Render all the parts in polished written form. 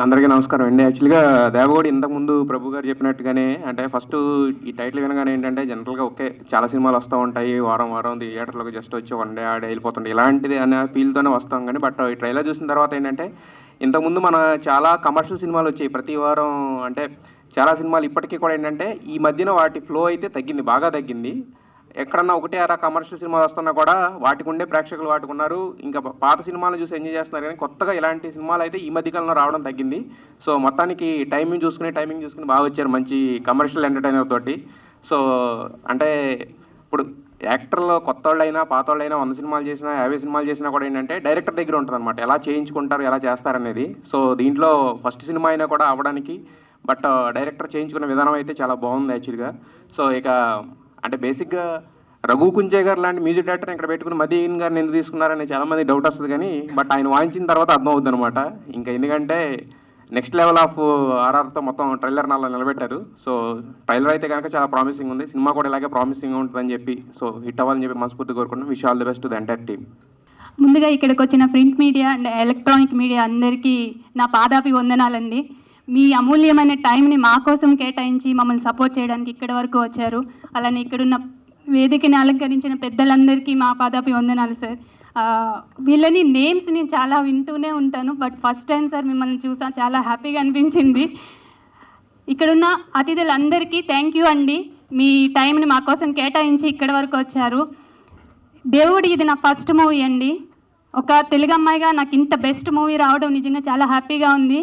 అందరికీ నమస్కారం అండి. యాక్చువల్‌గా 'దేవగౌడ' ఇంతకుముందు ప్రభు గారు చెప్పినట్టుగానే అంటే ఫస్టు ఈ టైటిల్ వినగానే ఏంటంటే జనరల్‌గా ఓకే. చాలా సినిమాలు వస్తా ఉంటాయి. వారం, వారం థియేటర్‌లోకి జస్ట్ వచ్చి వన్ డే ఆడి వెళ్ళిపోతుంటాయి. ఇలాంటిది అనే ఫీల్‌తోనే వస్తాం గానీ, బట్ ఈ ట్రైలర్ చూసిన తర్వాత ఏంటంటే, ఇంతకుముందు మన చాలా కమర్షియల్ సినిమాలొచ్చాయి. ప్రతి వారం అంటే చాలా సినిమాలు ఇప్పటికి కూడా ఏంటంటే, ఈ మధ్యన వాటి ఫ్లో అయితే తగ్గింది. బాగా తగ్గింది. ఎక్కడన్నా ఒకటే అరా కమర్షియల్ సినిమాలు వస్తున్నా కూడా వాటికి ఉండే ప్రేక్షకులు వాటికి ఉన్నారు. ఇంకా పాత సినిమాలు చూసి ఎంజాయ్ చేస్తున్నారు కానీ కొత్తగా ఇలాంటి సినిమాలు అయితే ఈ మధ్య కాలంలో రావడం తగ్గింది. సో మొత్తానికి టైమింగ్ చూసుకుని బాగా వచ్చారు మంచి కమర్షియల్ ఎంటర్టైనర్ తోటి. సో అంటే ఇప్పుడు యాక్టర్లు కొత్తోళ్ళైనా పాతోళ్ళైనా 100 సినిమాలు చేసినా 50 సినిమాలు చేసినా కూడా ఏంటంటే డైరెక్టర్ దగ్గర ఉంటుందన్నమాట. ఎలా చేయించుకుంటారు ఎలా చేస్తారనేది. సో దీంట్లో ఫస్ట్ సినిమా అయినా కూడా అవ్వడానికి బట్ డైరెక్టర్ చేయించుకునే విధానం అయితే చాలా బాగుంది యాక్చువల్గా. సో ఇక అంటే బేసిక్గా రఘు కుంచే గారు లాంటి మ్యూజిక్ డైరెక్టర్ ఇక్కడ పెట్టుకుని మదీన్ గారిని ఎందుకు తీసుకున్నారని చాలామంది డౌట్ వస్తుంది కానీ బట్ ఆయన వాయించిన తర్వాత అర్థమవుద్ది అనమాట. ఇంకా ఎందుకంటే నెక్స్ట్ లెవెల్ ఆఫ్ ఆర్ఆర్తో మొత్తం ట్రైలర్ నాలో నిలబెట్టారు. సో ట్రైలర్ అయితే కనుక చాలా ప్రామిసింగ్ ఉంది. సినిమా కూడా ఇలాగే ప్రామిసింగ్ ఉంటుందని చెప్పి సో హిట్ అవ్వాలని చెప్పి మనస్ఫూర్తి కోరుకుంటున్నాం. Wish all the best to the entire team. ముందుగా ఇక్కడికి వచ్చిన print media and electronic media అందరికీ నా పాదాపి వందనాలండి. మీ అమూల్యమైన టైంని మా కోసం కేటాయించి మమ్మల్ని సపోర్ట్ చేయడానికి ఇక్కడి వరకు వచ్చారు. అలానే ఇక్కడున్న వేదికని అలంకరించిన పెద్దలందరికీ మా పాదాపి వందనాలు సార్. వీళ్ళని నేమ్స్ నేను చాలా వింటూనే ఉంటాను, బట్ ఫస్ట్ టైం సార్ మిమ్మల్ని చూసా, చాలా హ్యాపీగా అనిపించింది. ఇక్కడున్న అతిథులందరికీ థ్యాంక్ యూ అండి. మీ టైంని మా కోసం కేటాయించి ఇక్కడి వరకు వచ్చారు. దేవుడి ఇది నా ఫస్ట్ మూవీ అండి. ఒక తెలుగు అమ్మాయిగా నాకు ఇంత బెస్ట్ మూవీ రావడం నిజంగా చాలా హ్యాపీగా ఉంది.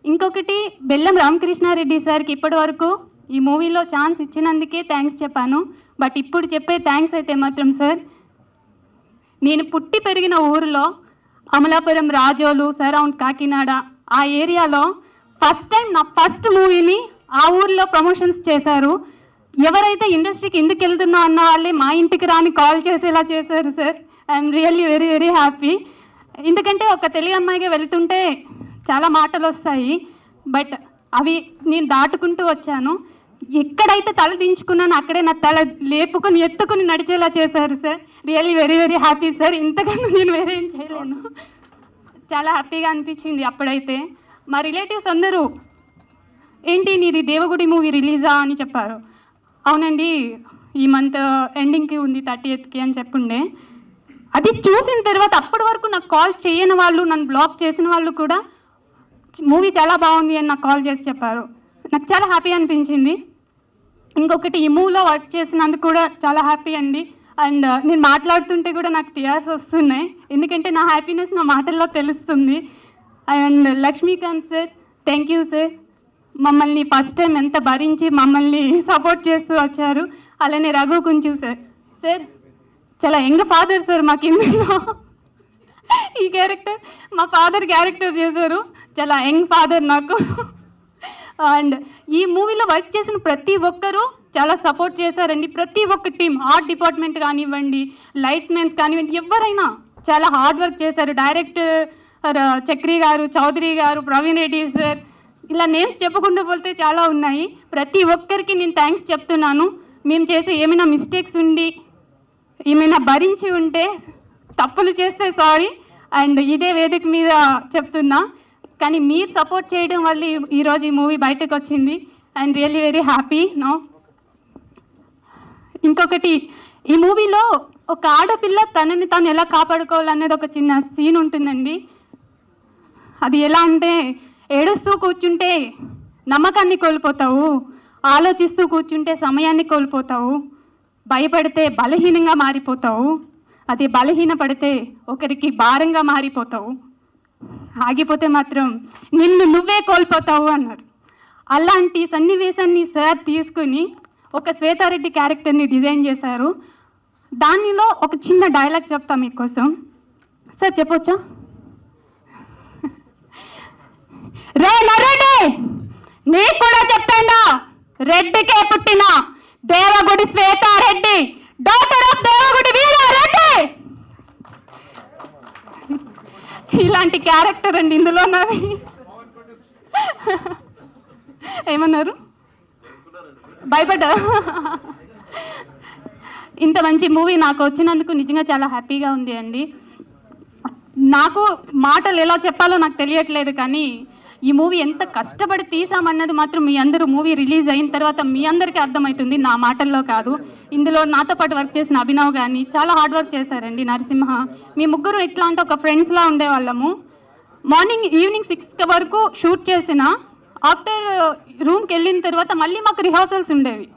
ఇంకొకటి బెల్లం రామకృష్ణారెడ్డి సార్కి ఇప్పటి వరకు ఈ మూవీలో ఛాన్స్ ఇచ్చినందుకే థ్యాంక్స్ చెప్పాను. బట్ ఇప్పుడు చెప్పే థ్యాంక్స్ అయితే మాత్రం సార్, నేను పుట్టి పెరిగిన ఊరిలో అమలాపురం, రాజోలు, సరౌండ్ కాకినాడ ఆ ఏరియాలో ఫస్ట్ టైం నా ఫస్ట్ మూవీని ఆ ఊరిలో ప్రమోషన్స్ చేశారు. ఎవరైతే ఇండస్ట్రీకి ఎందుకు వెళ్తున్నావు అన్న వాళ్ళే మా ఇంటికి రాని కాల్ చేసేలా చేశారు sir. I'm really very very happy. ఎందుకంటే ఒక తెలుగు అమ్మాయిగా వెళ్తుంటే చాలా మాటలు వస్తాయి, బట్ అవి నేను దాటుకుంటూ వచ్చాను. ఎక్కడైతే తల దించుకున్నానో అక్కడే నా తల లేపుకొని ఎత్తుకొని నడిచేలా చేశారు sir. Really very very happy sir. ఇంతకన్నా నేను వేరే ఏం చేయలేను. చాలా హ్యాపీగా అనిపించింది అప్పుడైతే. మా రిలేటివ్స్ అందరూ ఏంటి నీది దేవగుడి మూవీ రిలీజా అని చెప్పారు. అవునండి, ఈ మంత్ ఎండింగ్కి ఉంది 30th అని చెప్పుండే. అది చూసిన తర్వాత అప్పటి వరకు నాకు కాల్ చేయని వాళ్ళు, నన్ను బ్లాక్ చేసిన వాళ్ళు కూడా మూవీ చాలా బాగుంది అని నాకు కాల్ చేసి చెప్పారు. నాకు చాలా హ్యాపీ అనిపించింది. ఇంకొకటి ఈ మూవీలో వర్క్ చేసినందుకు కూడా చాలా హ్యాపీ అండి. అండ్ నేను మాట్లాడుతుంటే కూడా నాకు టీఆర్స్ వస్తున్నాయి, ఎందుకంటే నా హ్యాపీనెస్ నా మాటల్లో తెలుస్తుంది. And Lakshmikanth sir, thank you sir. మమ్మల్ని ఫస్ట్ టైం ఎంత భరించి మమ్మల్ని సపోర్ట్ చేస్తూ వచ్చారు. అలానే రఘు కుంచు సార్, సార్ చాలా యంగ్ ఫాదర్ సార్ మాకు ఇందులో ఈ క్యారెక్టర్ మా ఫాదర్ క్యారెక్టర్ చేశారు. చాలా యంగ్ ఫాదర్ నాకు. అండ్ ఈ మూవీలో వర్క్ చేసిన ప్రతి ఒక్కరూ చాలా సపోర్ట్ చేశారండి. ప్రతి ఒక్క టీం, ఆర్ట్ డిపార్ట్మెంట్ కానివ్వండి, లైట్స్ మెన్స్ కానివ్వండి, ఎవరైనా చాలా హార్డ్ వర్క్ చేశారు. డైరెక్టర్ చక్రి గారు, చౌదరి గారు, ప్రవీణ్ రెడ్డి సార్, ఇలా నేమ్స్ చెప్పుకుంటూ పోతే చాలా ఉన్నాయి. ప్రతి ఒక్కరికి నేను థ్యాంక్స్ చెప్తున్నాను. మేము చేసే ఏమైనా మిస్టేక్స్ ఉండి ఏమైనా భరించి ఉంటే, తప్పులు చేస్తే సారీ. అండ్ ఇదే వేదిక మీద చెప్తున్నా, కానీ మీరు సపోర్ట్ చేయడం వల్ల ఈరోజు ఈ మూవీ బయటకు వచ్చింది. And really very happy now. ఇంకొకటి, ఈ మూవీలో ఒక ఆడపిల్ల తనని తాను ఎలా కాపాడుకోవాలనేది ఒక చిన్న సీన్ ఉంటుందండి. అది ఎలా అంటే, ఏడుస్తూ కూర్చుంటే నమ్మకాన్ని కోల్పోతావు, ఆలోచిస్తూ కూర్చుంటే సమయాన్ని కోల్పోతావు, భయపడితే బలహీనంగా మారిపోతావు, అది బలహీన పడితే ఒకరికి భారంగా మారిపోతావు, ఆగిపోతే మాత్రం నిన్ను నువ్వే కోల్పోతావు అన్నారు. అలాంటి సన్నివేశాన్ని సార్ తీసుకుని ఒక శ్వేతారెడ్డి క్యారెక్టర్ని డిజైన్ చేశారు. దానిలో ఒక చిన్న డైలాగ్ చెప్తా మీకోసం. సార్ చెప్పొచ్చా? రే నరెడ్డి, నీకు కూడా చెప్తాండా, రెడ్డికే పుట్టిన దేవగుడి శ్వేతారెడ్డి, డాక్టర్ ఆఫ్ దేవగుడి వీరారెడ్డి. ఇలాంటి క్యారెక్టర్ అండి ఇందులో నాది. ఏమన్నారు? భయపడ్డా? ఇంత మంచి మూవీ నాకు వచ్చినందుకు నిజంగా చాలా హ్యాపీగా ఉంది అండి. నాకు మాటలు ఎలా చెప్పాలో నాకు తెలియట్లేదు, కానీ ఈ మూవీ ఎంత కష్టపడి తీసామన్నది మాత్రం మీ అందరూ మూవీ రిలీజ్ అయిన తర్వాత మీ అందరికీ అర్థమవుతుంది, నా మాటల్లో కాదు. ఇందులో నాతో పాటు వర్క్ చేసిన అభినవ్ కానీ చాలా హార్డ్ వర్క్ చేశారండి. నరసింహ, మీ ముగ్గురు ఎట్లా అంటే ఒక ఫ్రెండ్స్లా ఉండేవాళ్ళము. మార్నింగ్ ఈవినింగ్ 6 వరకు షూట్ చేసిన ఆఫ్టర్ రూమ్కి వెళ్ళిన తర్వాత మళ్ళీ మాకు రిహార్సల్స్ ఉండేవి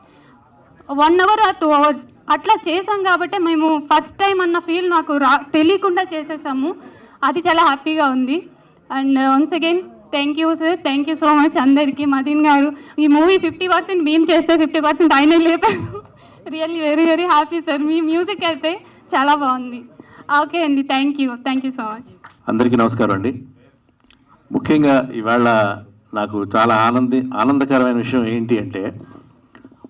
1 hour or 2 hours అట్లా చేసాం. కాబట్టి మేము ఫస్ట్ టైం అన్న ఫీల్ నాకు తెలియకుండా చేసేసాము. అది చాలా హ్యాపీగా ఉంది. And once again thank you sir, thank you so much అందరికీ. మదీన్ గారు, ఈ మూవీ 50% మేము చేస్తే 50% ఆయన లేపారు. Really very very happy sir. మీ మ్యూజిక్ అయితే చాలా బాగుంది. ఓకే అండి, థ్యాంక్ యూ సో మచ్. అందరికీ నమస్కారం అండి. ముఖ్యంగా ఇవాళ నాకు చాలా ఆనందకరమైన విషయం ఏంటి అంటే,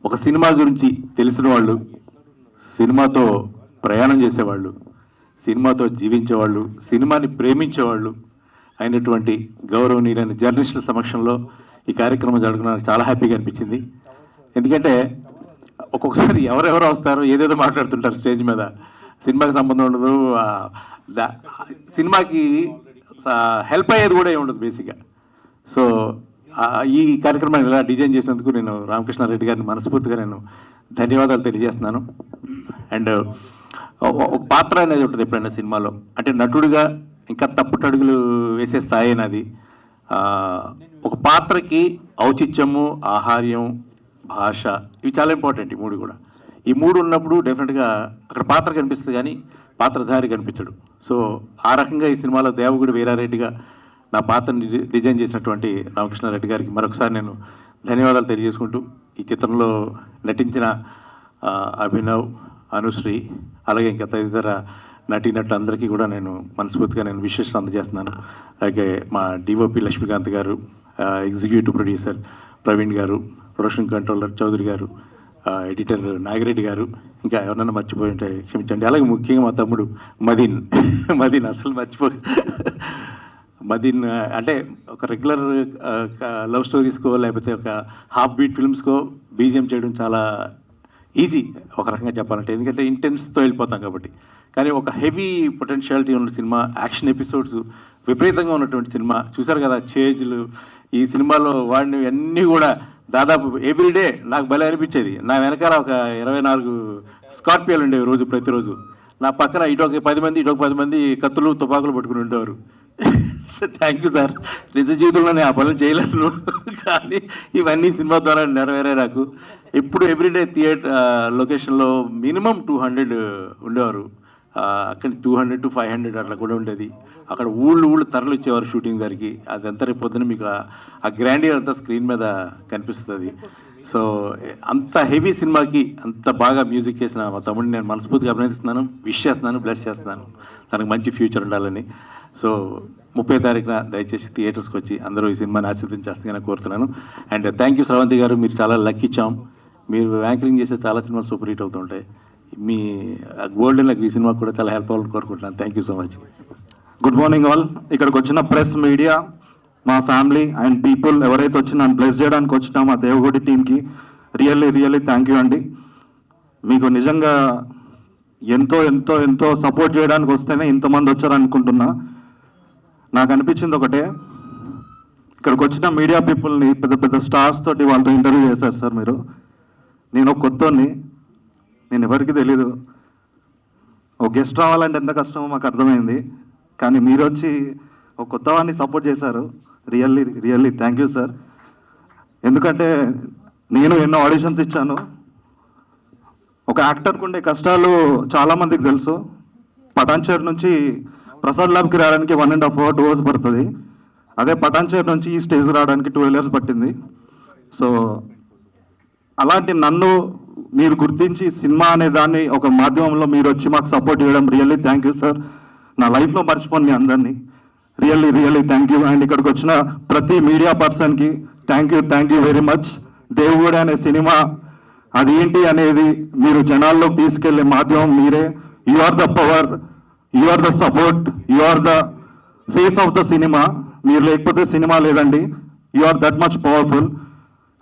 ఒక సినిమా గురించి తెలిసిన వాళ్ళు, సినిమాతో ప్రయాణం చేసేవాళ్ళు, సినిమాతో జీవించేవాళ్ళు, సినిమాని ప్రేమించేవాళ్ళు అయినటువంటి గౌరవనీయులైన జర్నలిస్టుల సమక్షంలో ఈ కార్యక్రమం జరగడం నాకు చాలా హ్యాపీగా అనిపించింది. ఎందుకంటే ఒక్కొక్కసారి ఎవరెవరో వస్తారు, ఏదేదో మాట్లాడుతుంటారు స్టేజ్ మీద, సినిమాకి సంబంధం ఉండదు, సినిమాకి హెల్ప్ అయ్యేది కూడా ఏమి ఉండదు బేసిక్గా. సో ఈ కార్యక్రమాన్ని ఇలా డిజైన్ చేసినందుకు నేను రామకృష్ణారెడ్డి గారిని మనస్ఫూర్తిగా నేను ధన్యవాదాలు తెలియజేస్తున్నాను. అండ్ ఒక పాత్ర అనేది ఉంటుంది ఎప్పుడైనా సినిమాలో, అంటే నటుడిగా ఇంకా తప్పుటడుగులు వేసే స్థాయి అనేది. ఒక పాత్రకి ఔచిత్యము, ఆహార్యం, భాష ఇవి చాలా ఇంపార్టెంట్. ఈ మూడు కూడా, ఈ మూడు ఉన్నప్పుడు డెఫినెట్గా అక్కడ పాత్ర కనిపిస్తుంది కానీ పాత్రధారి కనిపించడు. సో ఆ రకంగా ఈ సినిమాలో దేవగుడి వీరారెడ్డిగా నా పాత్రని డిజైన్ చేసినటువంటి రామకృష్ణారెడ్డి గారికి మరొకసారి నేను ధన్యవాదాలు తెలియజేసుకుంటూ, ఈ చిత్రంలో నటించిన అభినవ్, అనుశ్రీ, అలాగే ఇంకా తదితర నటీనటులందరికీ కూడా నేను మనస్ఫూర్తిగా నేను విషెస్ అందజేస్తున్నాను. అలాగే మా డిఓపి లక్ష్మీకాంత్ గారు, ఎగ్జిక్యూటివ్ ప్రొడ్యూసర్ ప్రవీణ్ గారు, ప్రొడక్షన్ కంట్రోలర్ చౌదరి గారు, ఎడిటర్ నాగిరెడ్డి గారు, ఇంకా ఎవరైనా మర్చిపోయి ఉంటే క్షమించండి. అలాగే ముఖ్యంగా మా తమ్ముడు మదీన్ అసలు మదీన్ అంటే ఒక రెగ్యులర్ లవ్ స్టోరీస్కో లేకపోతే ఒక హాఫ్ బీట్ ఫిల్మ్స్కో బీజిఎం చేయడం చాలా ఈజీ ఒక రకంగా చెప్పాలంటే, ఎందుకంటే ఇంటెన్స్తో వెళ్ళిపోతాం కాబట్టి. కానీ ఒక హెవీ పొటెన్షియాలిటీ ఉన్న సినిమా, యాక్షన్ ఎపిసోడ్స్ విపరీతంగా ఉన్నటువంటి సినిమా చూసారు కదా, చేజ్లు. ఈ సినిమాలో వాడిని అన్నీ కూడా దాదాపు ఎవ్రీడే నాకు భలే అనిపించేది. నా వెనకాల ఒక 24 స్కార్పియోలు ఉండేవి రోజు, ప్రతిరోజు. నా పక్కన ఇటొక 10 మంది, ఇటొక 10 మంది కత్తులు తుపాకులు పట్టుకుని ఉండేవారు. Thank you sir. నిజ జీవితంలో నేను ఆ పనులు చేయలేను, కానీ ఇవన్నీ సినిమా ద్వారా నెరవేరే నాకు. ఎప్పుడు ఎవ్రీడే థియేటర్ లొకేషన్లో మినిమం 200 ఉండేవారు. అక్కడ 200 to 500 అట్లా కూడా ఉండేది. అక్కడ ఊళ్ళు తరలి వచ్చేవారు షూటింగ్ గారికి. అదంతా రేపు పొద్దున మీకు ఆ గ్రాండియర్ అంతా స్క్రీన్ మీద కనిపిస్తుంది. సో అంత హెవీ సినిమాకి అంత బాగా మ్యూజిక్ చేసిన మా తమ్ముడిని నేను మనస్ఫూర్తిగా అభినందిస్తున్నాను, విష్ చేస్తున్నాను, బ్లెస్ చేస్తున్నాను. తనకు మంచి ఫ్యూచర్ ఉండాలని. సో 30వ తారీఖున దయచేసి థియేటర్స్కి వచ్చి అందరూ ఈ సినిమాని ఆశీర్వదించేస్తానని కోరుతున్నాను. అండ్ థ్యాంక్ యూ శ్రవంతి గారు, మీరు చాలా లక్ ఇచ్చాం. మీరు యాంకరింగ్ చేసే చాలా సినిమాలు సూపర్ హిట్ అవుతుంటాయి. మీ గోల్డెన్ లక్ ఈ సినిమా కూడా చాలా హెల్ప్ అవ్వాలని కోరుకుంటున్నాను. Thank you so much. Good morning all. ఇక్కడికి వచ్చిన ప్రెస్, మీడియా, మా ఫ్యామిలీ అండ్ పీపుల్ ఎవరైతే వచ్చి నన్ను బ్లెస్ చేయడానికి వచ్చినా మా దేవగుడి టీంకి రియల్లీ థ్యాంక్ యూ అండి. మీకు నిజంగా ఎంతో ఎంతో ఎంతో సపోర్ట్ చేయడానికి వస్తేనే ఇంతమంది వచ్చారనుకుంటున్నా. నాకు అనిపించింది ఒకటే, ఇక్కడికి వచ్చిన మీడియా పీపుల్ని పెద్ద పెద్ద స్టార్స్ తోటి వాళ్ళతో ఇంటర్వ్యూ చేశారు సార్ మీరు. నేను ఒక కొత్తని, నేను ఎవరికి తెలీదు. ఒక గెస్ట్ రావాలంటే ఎంత కష్టమో మాకు అర్థమైంది. కానీ మీరు వచ్చి ఒక కొత్త వాడిని సపోర్ట్ చేశారు. Really thank you sir. ఎందుకంటే నేను ఎన్నో ఆడిషన్స్ ఇచ్చాను. ఒక యాక్టర్కి ఉండే కష్టాలు చాలామందికి తెలుసు. పటాన్చేరు నుంచి ప్రసాద్ ల్యాబ్కి రావడానికి 1.5 hour 2 hours పడుతుంది. అదే పటాన్చేరు నుంచి ఈ స్టేజ్ రావడానికి 12 years పట్టింది. సో అలాంటి నన్ను మీరు గుర్తించి సినిమా అనే దాన్ని ఒక మాధ్యమంలో మీరు వచ్చి మాకు సపోర్ట్ చేయడం రియల్లీ థ్యాంక్ యూ సార్. నా లైఫ్లో మర్చిపోను మీ అందరినీ. Really thank you. అండ్ ఇక్కడికి వచ్చిన ప్రతి మీడియా పర్సన్కి థ్యాంక్ యూ వెరీ మచ్. దేవుడు అనే సినిమా అది ఏంటి అనేది మీరు జనాల్లోకి తీసుకెళ్లే మాధ్యమం మీరే. You are the power, you are the support, you are the face of the cinema. మీరు లేకపోతే సినిమా లేదండి. You are that much powerful.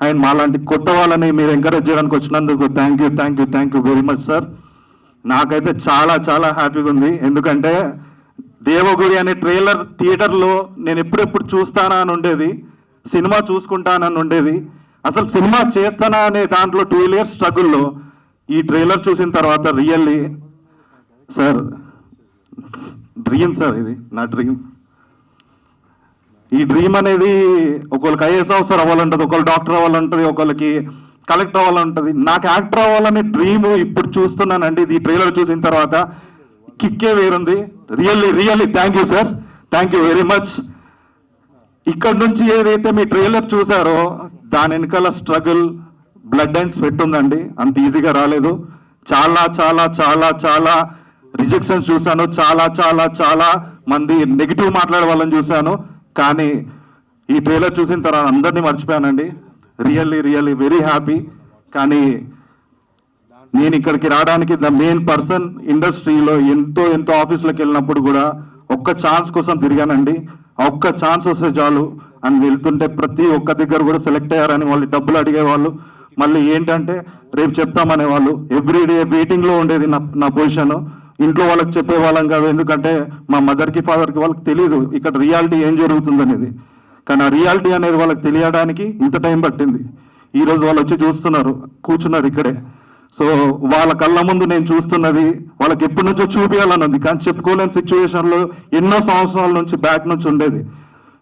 And మాలాంటి కొత్త వాళ్ళని మీరు ఎంకరేజ్ చేయడానికి వచ్చినందుకు thank you very much sir. నాకైతే చాలా హ్యాపీగా ఉంది. ఎందుకంటే దేవగుడి అనే ట్రైలర్ థియేటర్లో నేను ఎప్పుడెప్పుడు చూస్తానా అని ఉండేది, సినిమా చూసుకుంటానని ఉండేది. అసలు సినిమా చేస్తానా అనే దాంట్లో 2 years స్ట్రగుల్లో ఈ ట్రైలర్ చూసిన తర్వాత రియల్లీ సార్ డ్రీమ్ సార్, ఇది నా డ్రీమ్. ఈ డ్రీమ్ అనేది ఒకళ్ళకి ఐఏఎస్ ఆఫీసర్ అవ్వాలంటుంది, ఒకళ్ళు డాక్టర్ అవ్వాలంటుంది, ఒకళ్ళకి కలెక్టర్ అవ్వాలంటుంది. నాకు యాక్టర్ అవ్వాలనే డ్రీమ్ ఇప్పుడు చూస్తున్నానండి. ఈ ట్రైలర్ చూసిన తర్వాత కిక్కే వేరుంది. Really thank you sir, thank you very much. ఇక్కడ నుంచి ఏదైతే మీ ట్రైలర్ చూసారో దాని వెనకాల స్ట్రగుల్, బ్లడ్ అండ్ స్వెట్ ఉందండి. అంత ఈజీగా రాలేదు. చాలా చాలా చాలా చాలా రిజెక్షన్స్ చూశాను, చాలా చాలా చాలా మంది నెగిటివ్ మాట్లాడే వాళ్ళని చూశాను. కానీ ఈ ట్రైలర్ చూసిన తర్వాత అందరినీ మర్చిపోయానండి. Really very happy. కానీ నేను ఇక్కడికి రావడానికి ద మెయిన్ పర్సన్, ఇండస్ట్రీలో ఎంతో ఆఫీసులకు వెళ్ళినప్పుడు కూడా ఒక్క ఛాన్స్ కోసం తిరిగానండి. ఒక్క ఛాన్స్ వస్తే చాలు అని వెళ్తుంటే ప్రతి ఒక్క దగ్గర కూడా సెలెక్ట్ అయ్యారని వాళ్ళు డబ్బులు అడిగేవాళ్ళు. మళ్ళీ ఏంటంటే రేపు చెప్తామనేవాళ్ళు. ఎవ్రీడే వెయిటింగ్లో ఉండేది నా పొజిషన్. ఇంట్లో వాళ్ళకి చెప్పేవాళ్ళం కాదు, ఎందుకంటే మా మదర్కి ఫాదర్కి వాళ్ళకి తెలియదు ఇక్కడ రియాలిటీ ఏం జరుగుతుందనేది. కానీ ఆ రియాలిటీ అనేది వాళ్ళకి తెలియడానికి ఇంత టైం పట్టింది. ఈరోజు వాళ్ళు వచ్చి చూస్తున్నారు, కూర్చున్నారు ఇక్కడే. సో వాళ్ళ కళ్ళ ముందు నేను చూస్తున్నది వాళ్ళకి ఎప్పటి నుంచో చూపించాలన్నది, కానీ చెప్పుకోలేని సిచ్యువేషన్లో ఎన్నో సంవత్సరాల నుంచి బ్యాక్ నుంచి ఉండేది.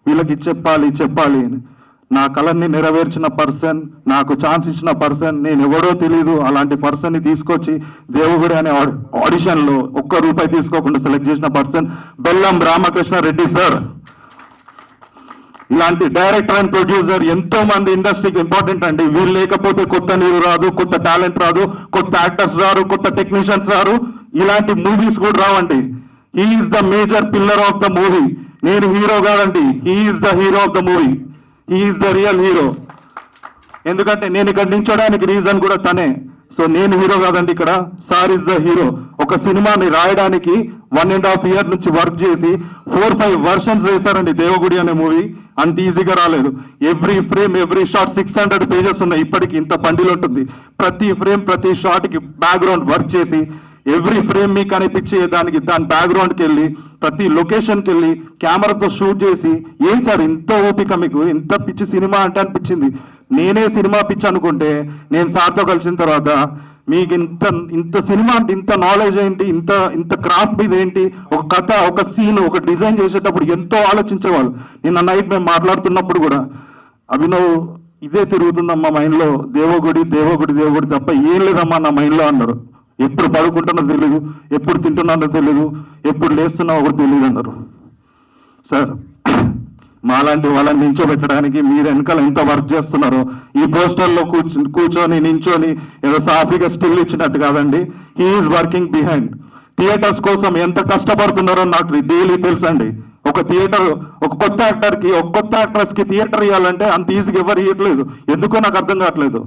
వీళ్ళకి చెప్పాలి అని. నా కళని నెరవేర్చిన పర్సన్, నాకు ఛాన్స్ ఇచ్చిన పర్సన్, నేను ఎవడో తెలీదు అలాంటి పర్సన్ని తీసుకొచ్చి దేవగుడి అనే ఆడిషన్లో ₹1 తీసుకోకుండా సెలెక్ట్ చేసిన పర్సన్ బెల్లం రామకృష్ణ రెడ్డి సార్. ఇలాంటి డైరెక్టర్ అండ్ ప్రొడ్యూసర్ ఎంతో మంది ఇండస్ట్రీకి ఇంపార్టెంట్ అండి. వీళ్ళు లేకపోతే కొత్త నీరు రాదు, కొత్త టాలెంట్ రాదు, కొత్త యాక్టర్స్ రారు, కొత్త టెక్నీషియన్స్ రారు, ఇలాంటి మూవీస్ కూడా రావండి. He's the major pillar of the movie. నేను హీరో కాదండి, he's the hero of the movie. He's the real hero. ఎందుకంటే నేను ఇక్కడ నించోడానికి రీజన్ కూడా తనే. సో నేను హీరో కాదండి, ఇక్కడ సార్ ఇస్ ద హీరో. ఒక సినిమాని రాయడానికి 1.5 year నుంచి వర్క్ చేసి 4-5 versions వేశారండి దేవగుడి అనే మూవీ. అంత ఈజీగా రాలేదు. Every frame every shot 600 pages ఉన్నాయి. ఇప్పటికి ఇంత బండిల్ ఉంటుంది. ప్రతి ఫ్రేమ్ ప్రతి షాట్కి బ్యాక్గ్రౌండ్ వర్క్ చేసి ఎవ్రీ ఫ్రేమ్ మీకు అనిపించే దాని బ్యాక్గ్రౌండ్కి వెళ్ళి ప్రతి లొకేషన్కి వెళ్ళి కెమెరాతో షూట్ చేసి, ఏం సార్ ఇంత ఓపిక మీకు, ఇంత పిచ్చి సినిమా అంటే అనిపించింది. నేనే సినిమా పిచ్చి అనుకుంటే నేను సార్తో కలిసిన తర్వాత మీకు ఇంత సినిమా అంటే ఇంత నాలెడ్జ్ ఏంటి, ఇంత క్రాఫ్ట్ మీద ఏంటి, ఒక కథ, ఒక సీన్, ఒక డిజైన్ చేసేటప్పుడు ఎంతో ఆలోచించేవాళ్ళు. నిన్న నైట్ మేము మాట్లాడుతున్నప్పుడు కూడా అభినవ్ ఇదే తిరుగుతుందమ్మా మైండ్లో, దేవగుడి తప్ప ఏం లేదమ్మా నా మైండ్లో అన్నారు. ఎప్పుడు పడుకుంటున్నో తెలీదు, ఎప్పుడు తింటున్నానో తెలీదు, ఎప్పుడు లేస్తున్నావో కూడా తెలియదు అన్నారు. సార్ మాలాంటి వాళ్ళని నించోబెట్టడానికి మీరు వెనకాల ఎంత వర్క్ చేస్తున్నారో, ఈ పోస్టర్లో కూర్చొని నించొని ఏదో సాఫీగా స్టిల్ ఇచ్చినట్టు కాదండి. He's working behind. థియేటర్స్ కోసం ఎంత కష్టపడుతున్నారో నాకు డైలీ తెలుసండి. ఒక థియేటర్, ఒక కొత్త యాక్టర్కి, ఒక కొత్త యాక్ట్రెస్కి థియేటర్ ఇవ్వాలంటే అంత ఈజీగా ఎవరు ఇవ్వట్లేదు. ఎందుకో నాకు అర్థం కావట్లేదు.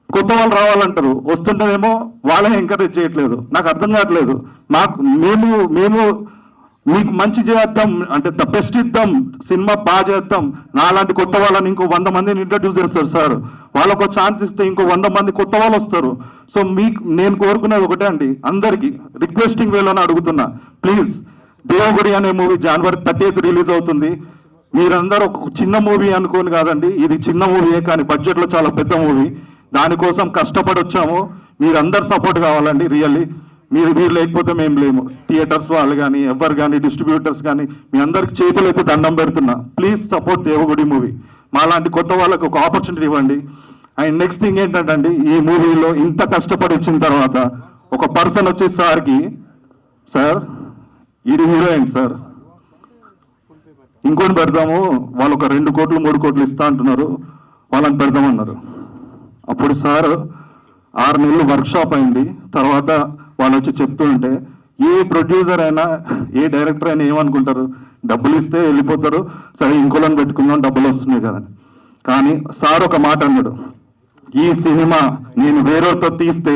కొత్త వాళ్ళు రావాలంటారు, వస్తుంటేనేమో వాళ్ళే ఎంకరేజ్ చేయట్లేదు. నాకు అర్థం కావట్లేదు. మేము మీకు మంచి చేద్దాం అంటే ద బెస్ట్ ఇద్దాం, సినిమా బాగా చేద్దాం, నాలాంటి కొత్త వాళ్ళని ఇంకో 100 మందిని ఇంట్రడ్యూస్ చేస్తారు సార్. వాళ్ళకు ఛాన్స్ ఇస్తే ఇంకో 100 మంది కొత్త వాళ్ళు వస్తారు. సో నేను కోరుకునేది ఒకటే అండి, అందరికీ రిక్వెస్టింగ్ వేలోనే అడుగుతున్నా, ప్లీజ్ దేవగుడి అనే మూవీ January 30th రిలీజ్ అవుతుంది. మీరందరూ ఒక చిన్న మూవీ అనుకోని కాదండి, ఇది చిన్న మూవీయే కానీ బడ్జెట్లో చాలా పెద్ద మూవీ. దానికోసం కష్టపడి వచ్చాము. మీరందరు సపోర్ట్ కావాలండి. రియల్లీ మీరు లేకపోతే మేము లేము. థియేటర్స్ వాళ్ళు కానీ, ఎవరు కానీ, డిస్ట్రిబ్యూటర్స్ కానీ, మీ అందరికి చేతులు అయితే దండం పెడుతున్నా. Please support Devagudi movie. మాలాంటి కొత్త వాళ్ళకి ఒక ఆపర్చునిటీ ఇవ్వండి. అండ్ నెక్స్ట్ థింగ్ ఏంటంటే అండి, ఈ మూవీలో ఇంత కష్టపడి వచ్చిన తర్వాత ఒక పర్సన్ వచ్చి సార్కి, సార్ ఇది హీరోయిన్ సార్, ఇంకోటి పెడతాము, వాళ్ళు ఒక 2 కోట్లు 3 కోట్లు ఇస్తా అంటున్నారు, వాళ్ళని పెడతామన్నారు. అప్పుడు సార్ 6 నెలలు వర్క్షాప్ అయింది. తర్వాత వాళ్ళు వచ్చి చెప్తూ ఉంటే ఏ ప్రొడ్యూసర్ అయినా, ఏ డైరెక్టర్ అయినా ఏమనుకుంటారు, డబ్బులు ఇస్తే వెళ్ళిపోతారు, సరే ఇంకోళ్ళని పెట్టుకుందాం డబ్బులు వస్తున్నాయి కదని. కానీ సార్ ఒక మాట అన్నాడు, ఈ సినిమా నేను వేరేతో తీస్తే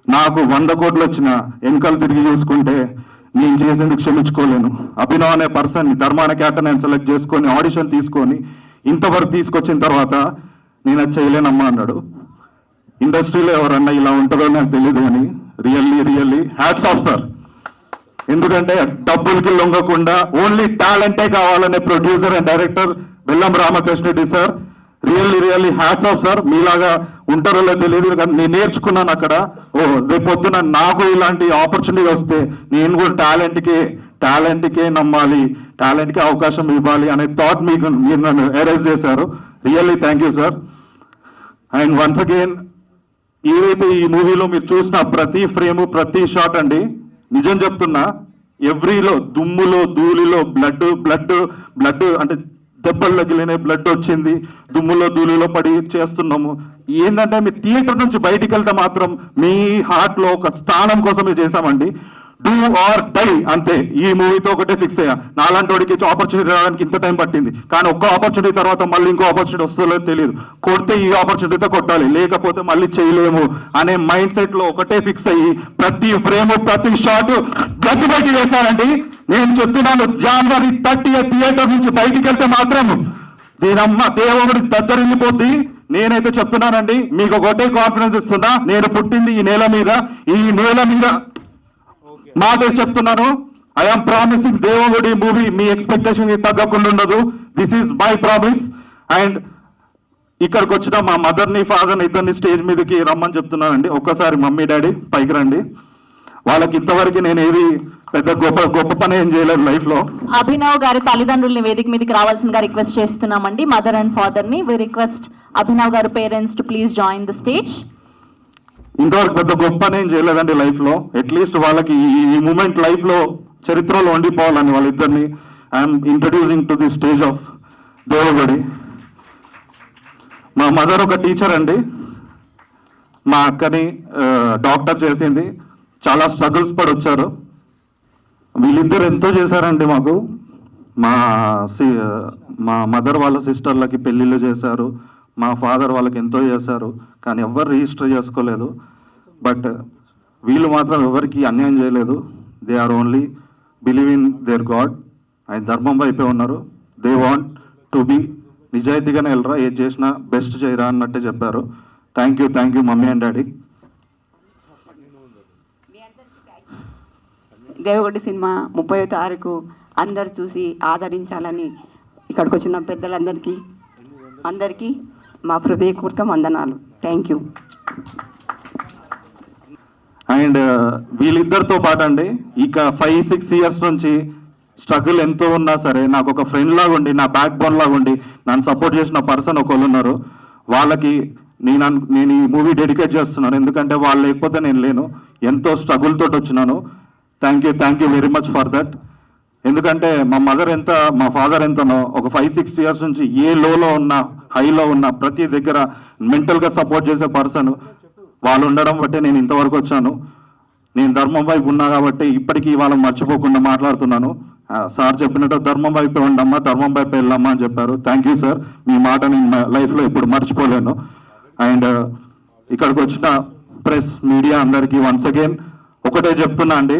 నాకు 100 కోట్లు వచ్చిన వెనకాల తిరిగి చూసుకుంటే నేను చేసేందుకు క్షమించుకోలేను. అభినవ్ అనే పర్సన్ని ధర్మాన క్యాటర్ నేను సెలెక్ట్ చేసుకొని ఆడిషన్ తీసుకొని ఇంతవరకు తీసుకొచ్చిన తర్వాత నేను అది చేయలేనమ్మా అన్నాడు. ఇండస్ట్రీలో ఎవరన్నా ఇలా ఉంటుందో నాకు తెలియదు కానీ రియల్లీ హ్యాట్స్ ఆఫ్ సార్. ఎందుకంటే డబ్బులకి లొంగకుండా ఓన్లీ టాలెంటే కావాలనే ప్రొడ్యూసర్ అండ్ డైరెక్టర్ బెల్లం Ramakrishna Reddy sir. Really hats off sir. మీలాగా ఉంటారో లేదో తెలియదు కానీ నేను నేర్చుకున్నాను అక్కడ. రేపు పొద్దున నాకు ఇలాంటి ఆపర్చునిటీ వస్తే నేను కూడా టాలెంట్కే నమ్మాలి, టాలెంట్కి అవకాశం ఇవ్వాలి అనే థాట్ మీరు నన్ను ఎరేజ్ చేశారు. Really thank you sir. And once again ఏదైతే ఈ మూవీలో మీరు చూసిన ప్రతి ఫ్రేమ్ ప్రతి షాట్ అండి, నిజం చెప్తున్నా, ఎవ్రీలో దుమ్ములో ధూళిలో బ్లడ్ అంటే దెబ్బలు తగిలిన బ్లడ్ వచ్చింది, దుమ్ములో ధూళిలో పడి చేస్తున్నాము. ఏంటంటే మీ థియేటర్ నుంచి బయటికి వెళ్తే మాత్రం మీ హార్ట్లో ఒక స్థానం కోసమే చేశామండి. డూ ఆర్ డై అంతే. ఈ మూవీతో ఒకటే ఫిక్స్ అయ్యా. నాలాంటి వాడికి ఆపర్చునిటీ రావడానికి ఇంత టైం పట్టింది, కానీ ఒక్క ఆపర్చునిటీ తర్వాత మళ్ళీ ఇంకో ఆపర్చునిటీ వస్తుందో తెలియదు. కొడితే ఈ ఆపర్చునిటీతో కొట్టాలి, లేకపోతే మళ్ళీ చేయలేము అనే మైండ్ సెట్ లో ఒకటే ఫిక్స్ అయ్యి ప్రతి ఫ్రేమ్ ప్రతి షాట్ బ్లడ్ బయట వేశానండి. నేను చెప్తున్నాను, జనవరి 30 థియేటర్ నుంచి బయటికి వెళ్తే మాత్రం దీనమ్మ దేవుడి దద్దరిల్లిపోద్ది. నేనైతే చెప్తున్నానండి, మీకు ఒకటే కాన్ఫిడెన్స్ ఇస్తున్నా, నేను పుట్టింది ఈ నేల మీద మాటేసి చెప్తున్నాను. I'm promising Devagudi movie me expectation తగ్గకుండా ఉండదు. This is my promise. And ఇక్కడికి వచ్చిన మా మదర్ని ఫాదర్ని ఇద్దరిని స్టేజ్ మీదకి రమ్మని చెప్తున్నానండి. ఒక్కసారి మమ్మీ డాడీ పైకి రండి. వాళ్ళకి ఇంతవరకు నేను ఏది పెద్ద గొప్ప పని ఏం చేయలేదు లైఫ్ లో. అభినవ్ గారి తల్లిదండ్రుల్ని వేదిక మీదకి రావాల్సిందిగా రిక్వెస్ట్ చేస్తున్నామండి. మదర్ అండ్ ఫాదర్ ని వి రిక్వెస్ట్ అభినవ్ గారు parents to please join the stage. ఇంతవరకు పెద్ద గొప్ప పని ఏం చేయలేదండి లైఫ్ లో. అట్లీస్ట్ వాళ్ళకి ఈ మూమెంట్ లైఫ్ లో చరిత్రలో ఉండిపోవాలని వాళ్ళిద్దరిని I'm introducing to the stage of Devagudi. మా మదర్ ఒక టీచర్ అండి. మా అక్కని డాక్టర్ చేసింది. చాలా స్ట్రగుల్స్ పడి వచ్చారు. వీళ్ళిద్దరు ఎంతో చేశారండి మాకు. మా మదర్ వాళ్ళ సిస్టర్లకి పెళ్ళిళ్ళు చేశారు, మా ఫాదర్ వాళ్ళకి ఎంతో చేశారు, కానీ ఎవరు రిజిస్టర్ చేసుకోలేదు. బట్ వీళ్ళు మాత్రం ఎవరికి అన్యాయం చేయలేదు. They are only believe in their god. ఆయన ధర్మం వైపే ఉన్నారు. దే వాంట్ టు బి నిజాయితీగానే వెళ్ళరా, ఏది చేసినా బెస్ట్ చేయరా అన్నట్టే చెప్పారు. Thank you mummy and daddy. Devagudi cinema 30వ తారీఖు అందరు చూసి ఆదరించాలని ఇక్కడికి వచ్చిన అందరికీ మా హృదయపూర్వక వందనాలు. Thank you. అండ్ వీళ్ళిద్దరితో పాటు అండి ఇక 5-6 ఇయర్స్ నుంచి స్ట్రగుల్ ఎంతో ఉన్నా సరే నాకు ఒక ఫ్రెండ్ లాగా ఉండి, నా బ్యాక్ బోన్ లాగా ఉండి నన్ను సపోర్ట్ చేసిన పర్సన్ ఒకళ్ళు ఉన్నారు. వాళ్ళకి నేను ఈ మూవీ డెడికేట్ చేస్తున్నాను. ఎందుకంటే వాళ్ళు లేకపోతే నేను లేను. ఎంతో స్ట్రగుల్ తోటి వచ్చినాను. Thank you very much for that. ఎందుకంటే మా మదర్ ఎంత, మా ఫాదర్ ఎంతనో ఒక 5-6 ఇయర్స్ నుంచి ఏ లోలో ఉన్నా హైలో ఉన్నా ప్రతి దగ్గర మెంటల్గా సపోర్ట్ చేసే పర్సన్ వాళ్ళు ఉండడం బట్టే నేను ఇంతవరకు వచ్చాను. నేను ధర్మం వైపు ఉన్నా కాబట్టి ఇప్పటికీ వాళ్ళని మర్చిపోకుండా మాట్లాడుతున్నాను. సార్ చెప్పినట్టు ధర్మం వైపే ఉండమ్మా, ధర్మం వైపే వెళ్ళమ్మా అని చెప్పారు. Thank you sir. మీ మాట నేను లైఫ్లో ఎప్పుడు మర్చిపోలేను. అండ్ ఇక్కడికి వచ్చిన ప్రెస్ మీడియా అందరికీ వన్స్ అగైన్ ఒకటే చెప్తున్నా అండి,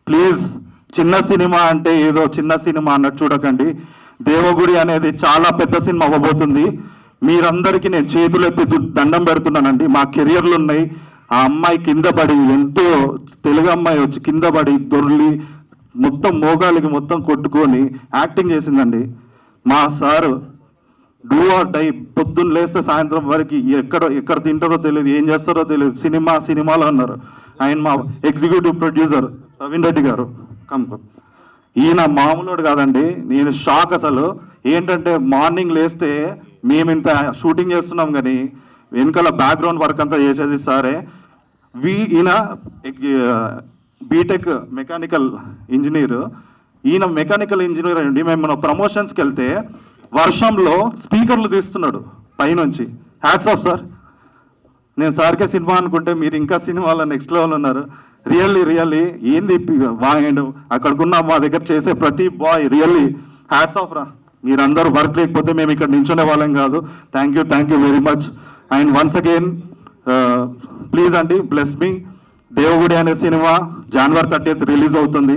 ప్లీజ్ చిన్న సినిమా అంటే ఏదో చిన్న సినిమా అన్నట్టు చూడకండి. దేవగుడి అనేది చాలా పెద్ద సినిమా అవ్వబోతుంది. మీరందరికీ నేను చేతులు ఎత్తి దండం పెడుతున్నానండి. మా కెరియర్లు ఉన్నాయి. ఆ అమ్మాయి కింద పడి, ఎంతో తెలుగు అమ్మాయి వచ్చి కింద పడి దొర్లి మొత్తం మోకాలికి మొత్తం కొట్టుకొని యాక్టింగ్ చేసిందండి. మా సారు డూ ఆర్ డై, పొద్దున్న లేస్తే సాయంత్రం వరకు ఎక్కడ తింటారో తెలియదు, ఏం చేస్తారో తెలియదు, సినిమాలో ఉన్నారు. ఆయన మా ఎగ్జిక్యూటివ్ ప్రొడ్యూసర్ రవీన్ రెడ్డి గారు ఈయన మామూలుడు కాదండి. నేను షాక్ అసలు. ఏంటంటే మార్నింగ్ లేస్తే మేము ఇంత షూటింగ్ చేస్తున్నాం కానీ వెనకాల బ్యాక్గ్రౌండ్ వర్క్ అంతా చేసేది సారే. ఈయన బీటెక్ మెకానికల్ ఇంజనీర్. ఈయన మెకానికల్ ఇంజనీర్ అండి. మేము మన ప్రమోషన్స్కి వెళ్తే వర్షంలో స్పీకర్లు తీస్తున్నాడు పైనుంచి. Hats off sir. నేను సార్కే సినిమా అనుకుంటే మీరు ఇంకా సినిమాలో నెక్స్ట్ లెవెల్ ఉన్నారు. రియల్లీ ఏంది అండ్ అక్కడికున్న మా దగ్గర చేసే ప్రతి బాయ్ రియల్లీ హ్యాట్స్ ఆఫ్ రా. మీరందరూ వర్క్ లేకపోతే మేము ఇక్కడ నించునే వాళ్ళం కాదు. Thank you very much. And once again please అండి బ్లెస్ మీ. దేవగుడి అనే సినిమా జనవరి 30th రిలీజ్ అవుతుంది.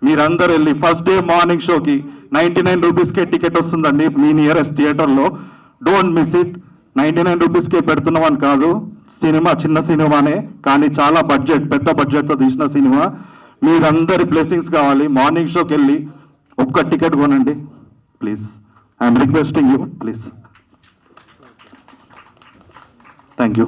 మీరందరూ వెళ్ళి ఫస్ట్ డే మార్నింగ్ షోకి 99 రూపీస్కే టికెట్ వస్తుందండి మీ నియరెస్ట్ థియేటర్లో. Don't miss it. 99 రూపీస్కే పెడుతున్నామని కాదు, సినిమా చిన్న సినిమానే కానీ చాలా పెద్ద బడ్జెట్తో తీసిన సినిమా. మీరందరి బ్లెస్సింగ్స్ కావాలి. మార్నింగ్ షోకి వెళ్ళి ఒక్క టికెట్ కొనండి please. I'm requesting you please. Thank you.